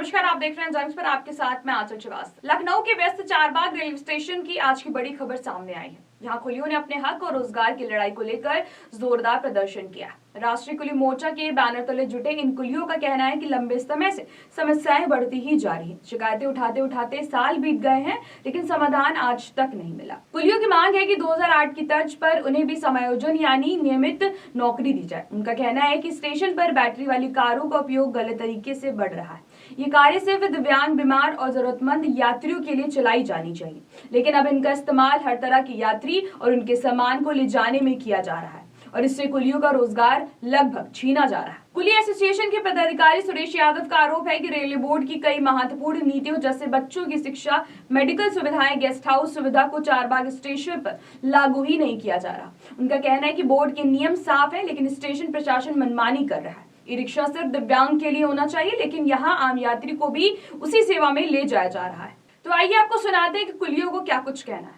नमस्कार, आप देख रहे हैं जंक्स पर, आपके साथ मैं आंचल श्रीवास्तव। लखनऊ के व्यस्त चारबाग रेलवे स्टेशन की आज की बड़ी खबर सामने आई है। यहाँ कुलियों ने अपने हक और रोजगार की लड़ाई को लेकर जोरदार प्रदर्शन किया। राष्ट्रीय कुली मोर्चा के बैनर तले जुटे इन कुलियों का कहना है कि लंबे समय से समस्याएं बढ़ती ही जा रही हैं। शिकायतें उठाते उठाते साल बीत गए हैं, लेकिन समाधान आज तक नहीं मिला। कुलियों की मांग है कि 2008 की तर्ज पर उन्हें भी समायोजन यानी नियमित नौकरी दी जाए। उनका कहना है कि स्टेशन पर बैटरी वाली कारों का उपयोग गलत तरीके से बढ़ रहा है। ये कारें सिर्फ दिव्यांग, बीमार और जरूरतमंद यात्रियों के लिए चलाई जानी चाहिए, लेकिन अब इनका इस्तेमाल हर तरह के यात्री और उनके सामान को ले जाने में किया जा रहा है और इससे कुलियों का रोजगार लगभग छीना जा रहा है। कुली एसोसिएशन के पदाधिकारी सुरेश यादव का आरोप है कि रेलवे बोर्ड की कई महत्वपूर्ण नीतियों जैसे बच्चों की शिक्षा, मेडिकल सुविधाएं, गेस्ट हाउस सुविधा को चारबाग स्टेशन पर लागू ही नहीं किया जा रहा। उनका कहना है कि बोर्ड के नियम साफ है, लेकिन स्टेशन प्रशासन मनमानी कर रहा है। ई रिक्शा सिर्फ दिव्यांग के लिए होना चाहिए, लेकिन यहाँ आम यात्री को भी उसी सेवा में ले जाया जा रहा है। तो आइए आपको सुनाते हैं कि कुलियों को क्या कुछ कहना है।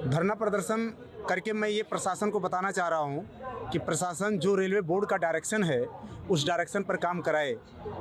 धरना प्रदर्शन करके मैं ये प्रशासन को बताना चाह रहा हूँ कि प्रशासन जो रेलवे बोर्ड का डायरेक्शन है उस डायरेक्शन पर काम कराए,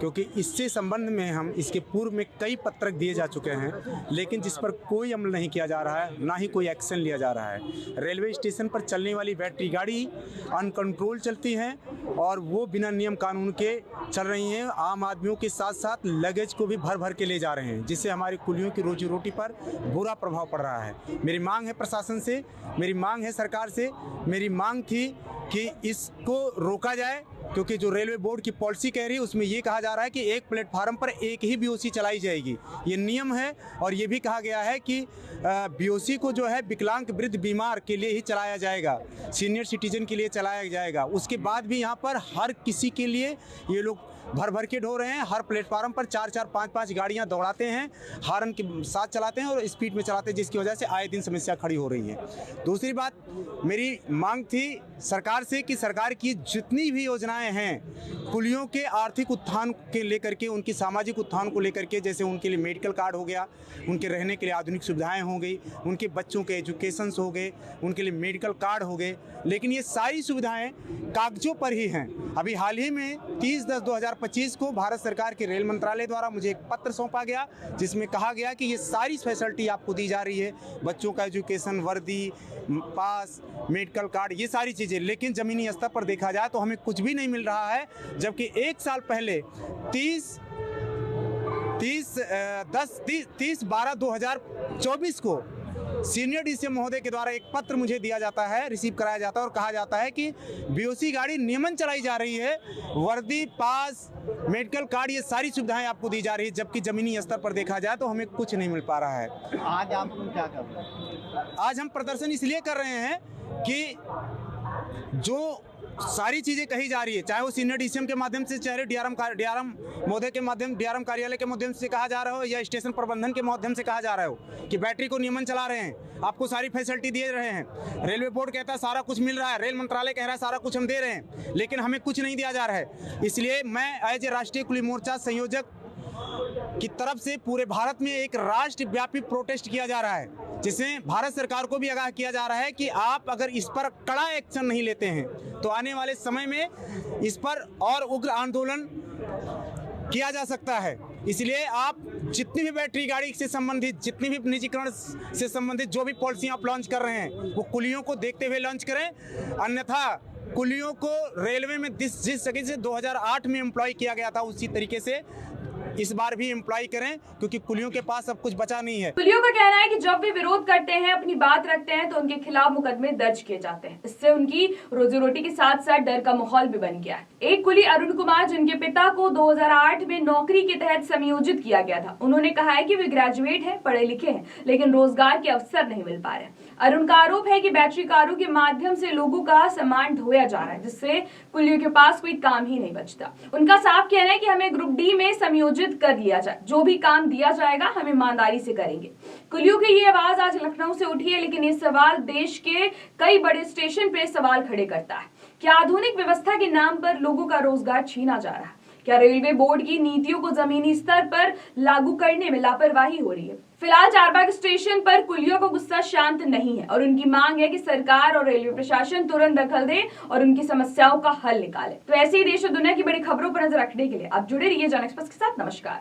क्योंकि इससे संबंध में हम इसके पूर्व में कई पत्रक दिए जा चुके हैं, लेकिन जिस पर कोई अमल नहीं किया जा रहा है, ना ही कोई एक्शन लिया जा रहा है। रेलवे स्टेशन पर चलने वाली बैटरी गाड़ी अनकंट्रोल चलती हैं और वो बिना नियम कानून के चल रही हैं। आम आदमियों के साथ साथ लगेज को भी भर भर के ले जा रहे हैं, जिससे हमारी कुलियों की रोजी रोटी पर बुरा प्रभाव पड़ रहा है। मेरी मांग है प्रशासन से, मेरी मांग है सरकार से, मेरी मांग थी कि इसको रोका जाए, क्योंकि जो रेलवे बोर्ड की पॉलिसी कह रही है उसमें ये कहा जा रहा है कि एक प्लेटफार्म पर एक ही बीओसी चलाई जाएगी। ये नियम है और ये भी कहा गया है कि बीओसी को जो है विकलांग, वृद्ध, बीमार के लिए ही चलाया जाएगा, सीनियर सिटीजन के लिए चलाया जाएगा। उसके बाद भी यहाँ पर हर किसी के लिए ये लोग भर भर के ढो रहे हैं। हर प्लेटफार्म पर 4-4, 5-5 गाड़ियाँ दौड़ाते हैं, हॉर्न के साथ चलाते हैं और स्पीड में चलाते हैं, जिसकी वजह से आए दिन समस्या खड़ी हो रही है। दूसरी बात, मेरी मांग थी सरकार से कि सरकार की जितनी भी योजनाएं हैं कुलियों के आर्थिक उत्थान के लेकर के, उनकी सामाजिक उत्थान को लेकर के, जैसे उनके लिए मेडिकल कार्ड हो गया, उनके रहने के लिए आधुनिक सुविधाएं हो गई, उनके बच्चों के एजुकेशंस हो गए, उनके लिए मेडिकल कार्ड हो गए, लेकिन ये सारी सुविधाएं कागजों पर ही हैं। अभी हाल ही में 30/10/2025 को भारत सरकार के रेल मंत्रालय द्वारा मुझे एक पत्र सौंपा गया, जिसमें कहा गया कि ये सारी फैसिलिटी आपको दी जा रही है, बच्चों का एजुकेशन, वर्दी, पास, मेडिकल कार्ड, ये सारी चीज़ें, लेकिन ज़मीनी स्तर पर देखा जाए तो हमें कुछ भी नहीं मिल रहा है। जबकि एक साल पहले 30/12/2024 को सीनियर डीसीएम महोदय के द्वारा एक पत्र मुझे दिया जाता है, रिसीव कराया जाता है और कहा जाता है कि बीओसी गाड़ी नियमन चलाई जा रही है, वर्दी, पास, मेडिकल कार्ड, ये सारी सुविधाएं आपको दी जा रही है, जबकि जमीनी स्तर पर देखा जाए तो हमें कुछ नहीं मिल पा रहा है। आज आप क्या कर रहे हैं? आज हम प्रदर्शन इसलिए कर रहे हैं कि जो सारी चीज़ें कही जा रही है, चाहे वो सीनियर डीसीएम के माध्यम से, चाहे डीआरएम महोदय के माध्यम, डीआरएम कार्यालय के माध्यम से कहा जा रहा हो, या स्टेशन प्रबंधन के माध्यम से कहा जा रहा हो कि बैटरी को नियमन चला रहे हैं, आपको सारी फैसिलिटी दे रहे हैं। रेलवे बोर्ड कहता है सारा कुछ मिल रहा है, रेल मंत्रालय कह रहा है सारा कुछ हम दे रहे हैं, लेकिन हमें कुछ नहीं दिया जा रहा है। इसलिए मैं एज ए राष्ट्रीय कुली मोर्चा संयोजक की तरफ से पूरे भारत में एक राष्ट्रव्यापी प्रोटेस्ट किया जा रहा है, जिसमें भारत सरकार को भी आगाह किया जा रहा है कि आप अगर इस पर कड़ा एक्शन नहीं लेते हैं तो आने वाले समय में इस पर और उग्र आंदोलन किया जा सकता है। इसलिए आप जितनी भी बैटरी गाड़ी से संबंधित, जितनी भी निजीकरण से संबंधित जो भी पॉलिसियां आप लॉन्च कर रहे हैं वो कुलियों को देखते हुए लॉन्च करें, अन्यथा कुलियों को रेलवे में जिस जगह से 2008 में एम्प्लॉय किया गया था उसी तरीके से इस बार भी एम्प्लॉय करें, क्योंकि कुलियों के पास अब कुछ बचा नहीं है। कुलियों का कहना है कि जब भी विरोध करते हैं, अपनी बात रखते हैं, तो उनके खिलाफ मुकदमे दर्ज किए जाते हैं। इससे उनकी रोजी रोटी के साथ साथ डर का माहौल भी बन गया है। एक कुली अरुण कुमार, जिनके पिता को 2008 में नौकरी के तहत समायोजित किया गया था, उन्होंने कहा है कि वे ग्रेजुएट हैं, पढ़े लिखे हैं, लेकिन रोजगार के अवसर नहीं मिल पा रहे। अरुण का आरोप है कि बैटरी कारों के माध्यम से लोगों का सामान ढोया जा रहा है, जिससे कुलियों के पास कोई काम ही नहीं बचता। उनका साफ कहना है कि हमें ग्रुप डी में समायोजित कर दिया जाए, जो भी काम दिया जाएगा हम ईमानदारी से करेंगे। कुलियों की ये आवाज आज लखनऊ से उठी है, लेकिन ये सवाल देश के कई बड़े स्टेशन पे सवाल खड़े करता है। क्या आधुनिक व्यवस्था के नाम पर लोगों का रोजगार छीना जा रहा है? क्या रेलवे बोर्ड की नीतियों को जमीनी स्तर पर लागू करने में लापरवाही हो रही है? फिलहाल चारबाग स्टेशन पर कुलियों का गुस्सा शांत नहीं है और उनकी मांग है कि सरकार और रेलवे प्रशासन तुरंत दखल दे और उनकी समस्याओं का हल निकाले। तो ऐसे ही देश और दुनिया की बड़ी खबरों पर नजर रखने के लिए आप जुड़े रहिए जन एक्सप्रेस के साथ। नमस्कार।